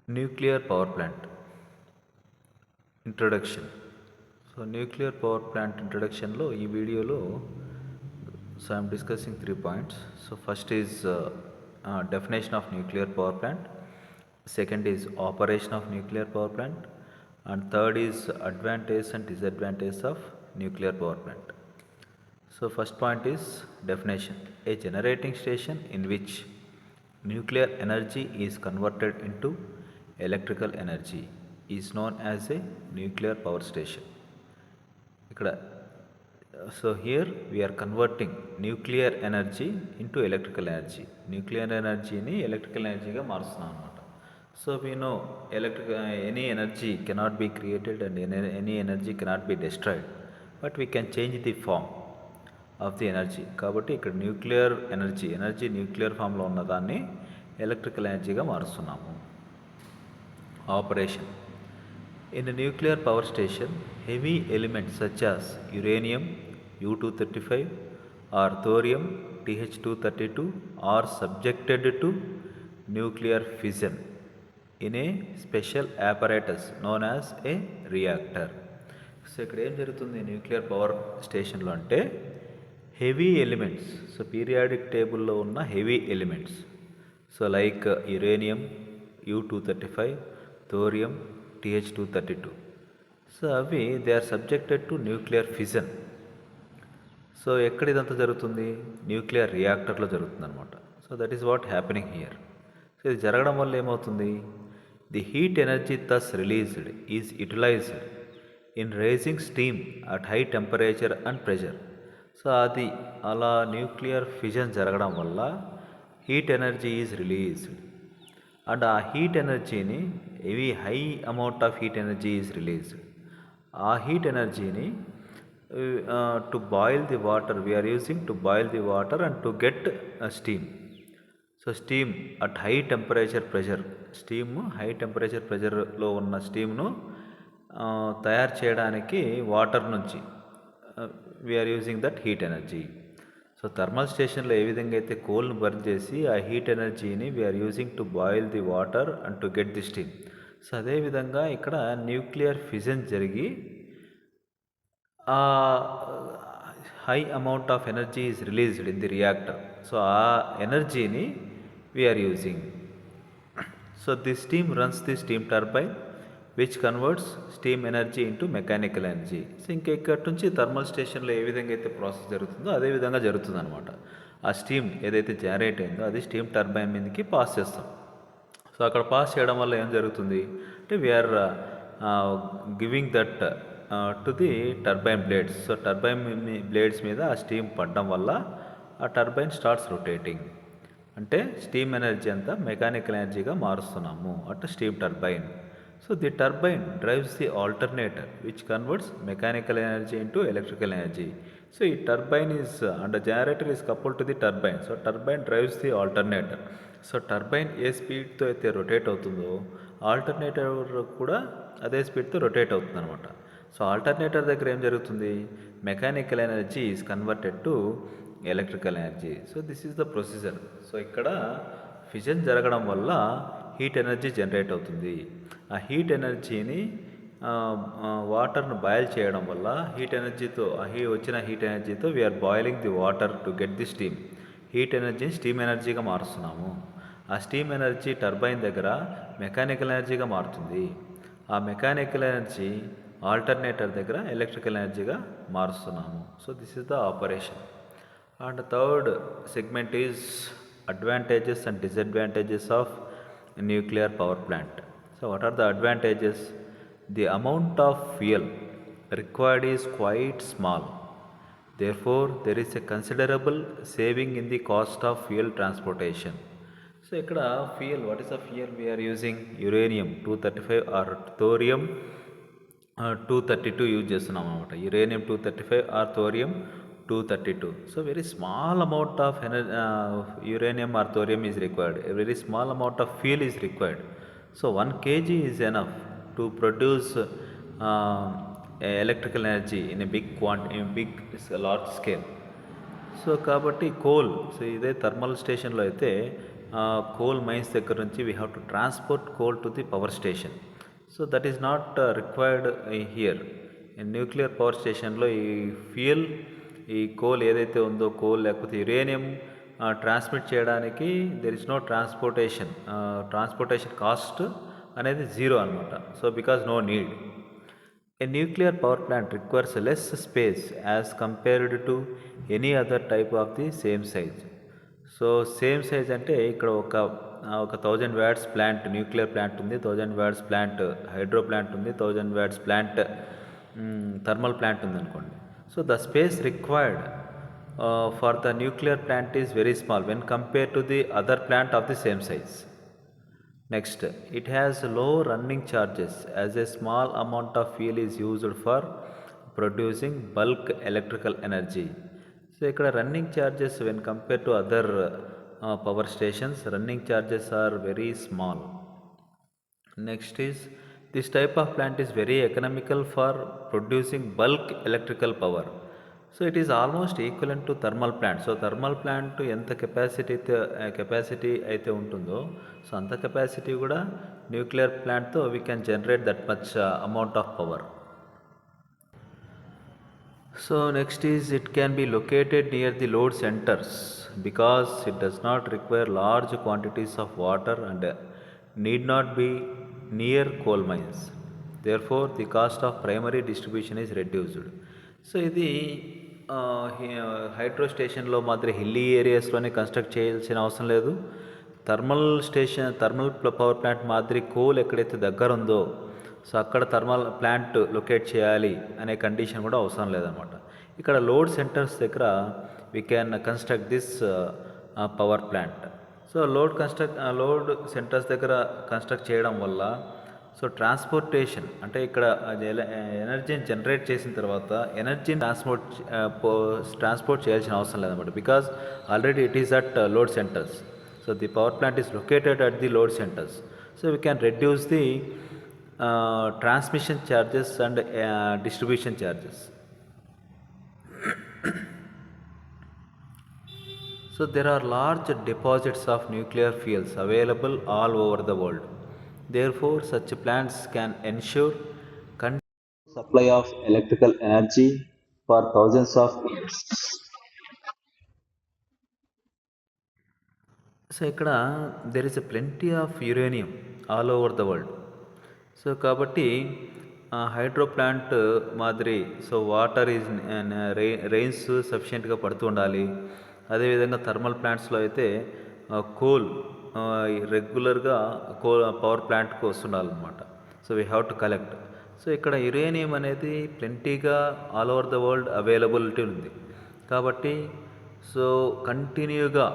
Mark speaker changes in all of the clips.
Speaker 1: Nuclear power plant introduction. So nuclear power plant introduction lo ee video lo so I'm discussing 3 points. So first is definition of nuclear power plant, second is operation of nuclear power plant, and third is advantages and disadvantages of nuclear power plant. So first point is definition. A generating station in which nuclear energy is converted into electrical energy is known as a nuclear power station. So here we are converting nuclear energy into electrical energy. Nuclear energy ni electrical energy ga marustunnam anamata. So we know any energy cannot be created and any energy cannot be destroyed, but we can change the form of the energy. Kabatti ikkada nuclear energy nuclear form lo unna danni electrical energy ga marustunnam. Operation. In a nuclear power station, heavy elements such as uranium U-235 or thorium Th-232 are subjected to nuclear fission in a special apparatus known as a reactor. So ఇక్కడ ఏం జరుగుతుంది nuclear power స్టేషన్లో అంటే heavy elements, so periodic టేబుల్లో ఉన్న heavy elements, so like uranium U-235, thorium Th-232, so అవి they are subjected to nuclear fission. So ఎక్కడ ఇదంతా జరుగుతుంది న్యూక్లియర్ రియాక్టర్లో జరుగుతుంది అనమాట. So that is what happening here. So ఇది జరగడం వల్ల ఏమవుతుంది, the heat energy thus released is utilized in rising steam at high temperature and pressure. So అది అలా న్యూక్లియర్ ఫిజన్ జరగడం వల్ల heat energy is released and ఆ హీట్ ఎనర్జీని high amount of heat energy is released. ఆ heat ఎనర్జీని to boil the water we are using to boil the water and to get steam. So steam at high temperature pressure, steam high temperature ప్రెషర్లో ఉన్న స్టీమ్ను తయారు చేయడానికి water నుంచి we are using that heat energy. So thermal స్టేషన్లో ఏ విధంగా అయితే కోల్ను బర్న్ చేసి ఆ హీట్ ఎనర్జీని we are using to boil the water and to get the steam. So అదేవిధంగా ఇక్కడ న్యూక్లియర్ ఫిజన్ జరిగి ఆ high amount of energy is released in the reactor. So ఆ ఎనర్జీని we are using. So the steam runs the steam turbine which converts steam energy into mechanical energy. So ఇంకా ఇక్కడి నుంచి thermal స్టేషన్లో ఏ విధంగా అయితే ప్రాసెస్ జరుగుతుందో అదే విధంగా జరుగుతుంది అనమాట. ఆ స్టీమ్ ఏదైతే జనరేట్ అయిందో అది స్టీమ్ టర్బైన్ మీదకి పాస్ చేస్తాం. సో అక్కడ పాస్ చేయడం వల్ల ఏం జరుగుతుంది అంటే we are giving that to the turbine blades. So turbine blades మీద ఆ స్టీమ్ పడడం వల్ల ఆ టర్బైన్ స్టార్ట్స్ రొటేటింగ్. అంటే స్టీమ్ ఎనర్జీ అంతా మెకానికల్ ఎనర్జీగా మారుస్తున్నాము at steam turbine. So the turbine drives the alternator which converts mechanical energy into electrical energy. So the turbine is and the generator is coupled to the turbine. So turbine drives the alternator. So turbine ఏ స్పీడ్తో అయితే rotate అవుతుందో alternator కూడా అదే స్పీడ్తో rotate అవుతుంది అనమాట. So alternator దగ్గర ఏం జరుగుతుంది, mechanical energy is converted to electrical energy. So this is the procedure. So ఇక్కడ ఫిజన్ జరగడం వల్ల హీట్ ఎనర్జీ జనరేట్ అవుతుంది. ఆ హీట్ ఎనర్జీని వాటర్ను బాయిల్ చేయడం వల్ల హీట్ ఎనర్జీతో వచ్చిన హీట్ ఎనర్జీతో we are boiling the water to get the steam. Heat ఎనర్జీని స్టీమ్ ఎనర్జీగా మారుస్తున్నాము. ఆ స్టీమ్ ఎనర్జీ టర్బైన్ దగ్గర మెకానికల్ ఎనర్జీగా మారుతుంది. ఆ మెకానికల్ ఎనర్జీ ఆల్టర్నేటర్ దగ్గర ఎలక్ట్రికల్ ఎనర్జీగా మారుస్తున్నాము. So this is the operation. And third segment is advantages and disadvantages of nuclear power plant. So what are the advantages? The amount of fuel required is quite small. Therefore, there is a considerable saving in the cost of fuel transportation. So ikkada fuel, what is the fuel we are using? Uranium 235 or thorium 232 use చేస్తున్నాం అనమాట. Uranium 235 or thorium 232. So very small amount of uranium or thorium is required. A very small amount of fuel is required. So 1 kg is enough to produce electrical energy in a large scale. So కాబట్టి coal, so ఇదే thermal స్టేషన్లో అయితే coal mines దగ్గర నుంచి we have to transport coal to the power station. So that is not required here. In nuclear power stationలో ఈ fuel ఈ coal ఏదైతే ఉందో కోల్ లేకపోతే యురేనియం ట్రాన్స్మిట్ చేయడానికి there is no transportation cost అనేది జీరో అనమాట. So because no need. A nuclear power plant requires less space as compared to any other type of the same size. So same size అంటే ఇక్కడ ఒక 1000 watts plant nuclear plant ఉంది, 1000 watts plant hydro plant ఉంది, 1000 watts plant thermal plant ఉంది అనుకోండి. So the space required for the nuclear plant is very small when compare to the other plant of the same size. Next, it has low running charges as a small amount of fuel is used for producing bulk electrical energy. So, ikkada running charges when compared to other power stations, running charges are very small. Next is, this type of plant is very economical for producing bulk electrical power. So it is almost equivalent to thermal plant. So thermal plant ఎంత capacity అయితే ఉంటుందో so అంత capacity కూడా nuclear ప్లాంట్తో we can generate that much amount of power. So next is it can be located near the load centres because it does not require large quantities of water and need not be near coal mines. Therefore the cost of primary distribution is reduced. So ఇది hydro స్టేషన్లో మాత్రం hilly ఏరియాస్లోనే construct చేయాల్సిన అవసరం లేదు. Thermal power plant మాదిరి coal ఎక్కడైతే దగ్గర ఉందో సో అక్కడ థర్మల్ ప్లాంట్ లొకేట్ చేయాలి అనే కండిషన్ కూడా అవసరం లేదనమాట. ఇక్కడ లోడ్ సెంటర్స్ దగ్గర we can construct this power plant. So load centres దగ్గర కన్స్ట్రక్ట్ చేయడం వల్ల సో ట్రాన్స్పోర్టేషన్ అంటే ఇక్కడ ఎనర్జీని జనరేట్ చేసిన తర్వాత ఎనర్జీని ట్రాన్స్పోర్ట్ చేయాల్సిన అవసరం లేదన్నమాట. Because already it is at load centres. So the power plant is located at the load centres. So we can reduce the transmission charges and distribution charges. So there are large deposits of nuclear fuels available all over the world. Therefore, such plants can ensure continuous supply of electrical energy for thousands of years. So, ikkada there is a plenty of uranium all over the world. So, kabatti hydro plant మాదిరి so water is rains సఫిషియెంట్గా పడుతూ ఉండాలి. అదేవిధంగా thermal ప్లాంట్స్లో అయితే coal రెగ్యులర్గా power ప్లాంట్కి వస్తుండాలన్నమాట. So we have to collect. So ఇక్కడ uranium అనేది ప్లెంటీగా all over the world availability ఉంది కాబట్టి సో కంటిన్యూగా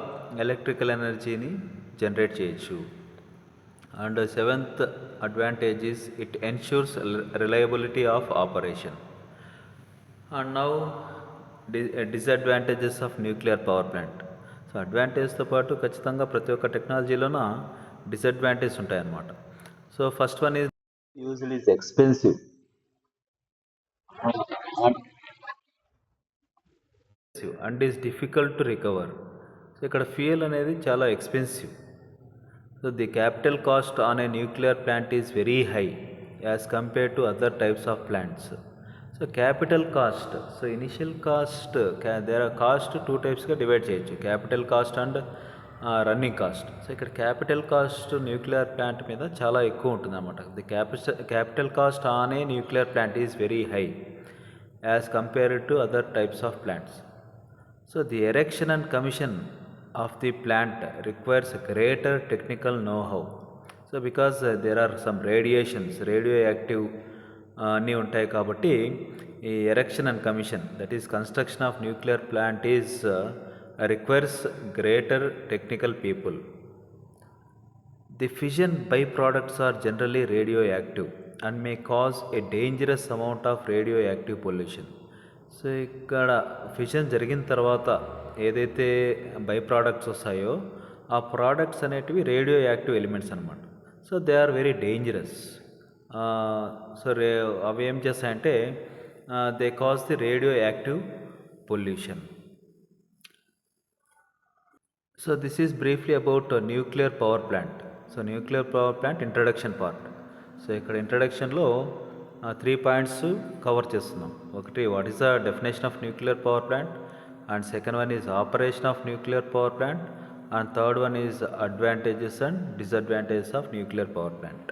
Speaker 1: ఎలక్ట్రికల్ ఎనర్జీని జనరేట్ చేయొచ్చు. And seventh advantage is it ensures reliability of operation. And now disadvantages of nuclear power plant. So అడ్వాంటేజ్తో పాటు ఖచ్చితంగా ప్రతి ఒక్క టెక్నాలజీలోన డిసడ్వాంటేజ్ ఉంటాయన్నమాట. So first one is usual is expensive and is difficult to recover. So ఇక్కడ fuel అనేది చాలా expensive. So the capital cost on a nuclear plant is very high as compared to other types of plants. So capital cost, so initial cost there are cost two టైప్స్గా divide చేయొచ్చు, capital cost and running cost. So ఇక్కడ capital cost nuclear plant మీద చాలా ఎక్కువ ఉంటుంది అన్నమాట. The capital cost on a nuclear plant is very high as compared to other types of plants. So the erection and commission of the plant requires greater technical know how. So because there are some radioactive అన్నీ ఉంటాయి కాబట్టి ఈ erection and commission that is construction of nuclear plant is requires greater technical people. The fission by products are generally radioactive and may cause a dangerous amount of radioactive pollution. So ఇక్కడ fission జరిగిన తర్వాత ఏదైతే by products వస్తాయో ఆ products అనేటివి radioactive elements అనమాట. So they are very dangerous. So అవి ఏం చేస్తాయంటే they cause the radio active pollution. So this is briefly about a nuclear power plant. So nuclear power plant introduction part. So ఇక్కడ ఇంట్రడక్షన్లో three points cover చేస్తున్నాం. ఒకటి, what is the definition of nuclear power plant, and second one is operation of nuclear power plant, and third one is advantages and disadvantages of nuclear power plant.